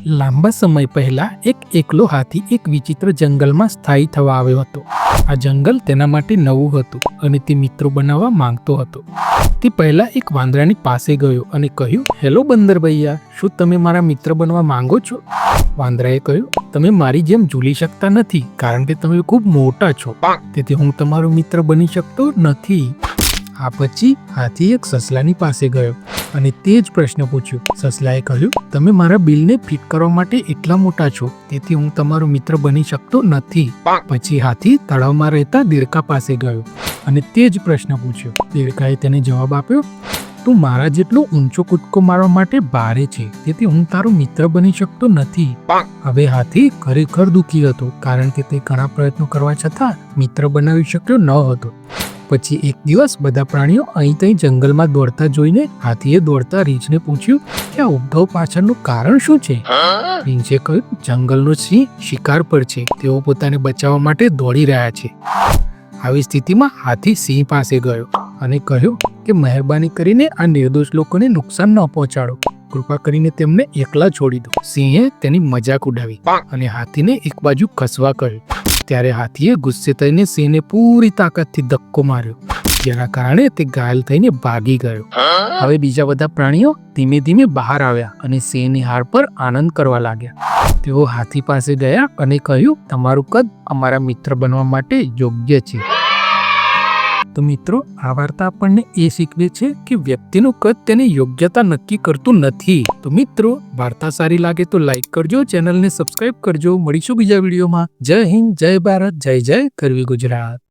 લાંબા સમય પહેલા એક એકલો હાથી એક વિચિત્ર જંગલમાં સ્થાયી થવા આવ્યો હતો. આ જંગલ તેના માટે નવું હતું અને તે મિત્રો બનાવવા માંગતો હતો. તે પહેલા એક વાંદરાની પાસે ગયો અને કહ્યું, હેલો બંદર ભૈયા, શું તમે મારા મિત્ર બનવા માંગો છો? વાંદરાએ કહ્યું, તમે મારી જેમ ઝૂલી શકતા નથી કારણ કે તમે ખૂબ મોટા છો, તેથી હું તમારો મિત્ર બની શકતો નથી. આ પછી હાથી એક સસલાની પાસે ગયો અને તે જ પ્રશ્ન પૂછ્યો. સસલાએ કહ્યું, તમે મારા બિલને ફિટ કરવા માટે એટલા મોટા છો, તેથી હું તમારો મિત્ર બની શકતો નથી. પછી હાથી તળાવમાં રહેતા દેડકા પાસે ગયો અને તે જ પ્રશ્ન પૂછ્યો. દેડકાએ તેને જવાબ આપ્યો, તું મારા જેટલો ઊંચો કૂદકો મારવા માટે ભારે છે, તેથી હું તારો મિત્ર બની શકતો નથી. હવે હાથી ખરેખર દુઃખી હતો કારણ કે તે ઘણા પ્રયત્નો કરવા છતાં મિત્ર બનાવી શક્યો ન હતો. પછી એક દિવસ બધા પ્રાણીઓ અહીં ત્યાં જંગલમાં દોડતા જોઈને હાથીએ દોડતા રીંછને પૂછ્યું કે આ ઉપદ્રવ પાછળનું કારણ શું છે? રીંછે કહ્યું, જંગલનો સિંહ શિકાર પર છે, તેઓ પોતાને બચાવવા માટે દોડી રહ્યા છે. આવી સ્થિતિમાં હાથી સિંહ પાસે ગયો અને કહ્યું કે મહેરબાની કરીને આ નિર્દોષ લોકોને નુકસાન ન પહોંચાડો, કૃપા કરીને તેમને એકલા છોડી દો. સિંહે તેની મજાક ઉડાવી અને હાથીને એક બાજુ ખસવા કહ્યું. ત્યારે હાથીએ ગુસ્સે થઈને સિંહને પૂરી તાકાતથી ધક્કો માર્યો, જેના કારણે તે ઘાયલ થઈને ભાગી ગયો. હવે બીજા બધા પ્રાણીઓ ધીમે ધીમે બહાર આવ્યા અને સિંહની હાર પર આનંદ કરવા લાગ્યા. તેઓ હાથી પાસે ગયા અને કહ્યું, તમારું કદ અમારા મિત્ર બનવા માટે યોગ્ય છે. તો મિત્રો, આ વાર્તા આપણને એ શીખવે છે કે વ્યક્તિનું કદ તેની યોગ્યતા નક્કી કરતું નથી. તો મિત્રો, વાર્તા સારી લાગે તો લાઈક કરજો, ચેનલને સબસ્ક્રાઇબ કરજો. મળીશું બીજા વિડીયોમાં. જય હિન્દ, જય ભારત, જય જય ગરવી ગુજરાત.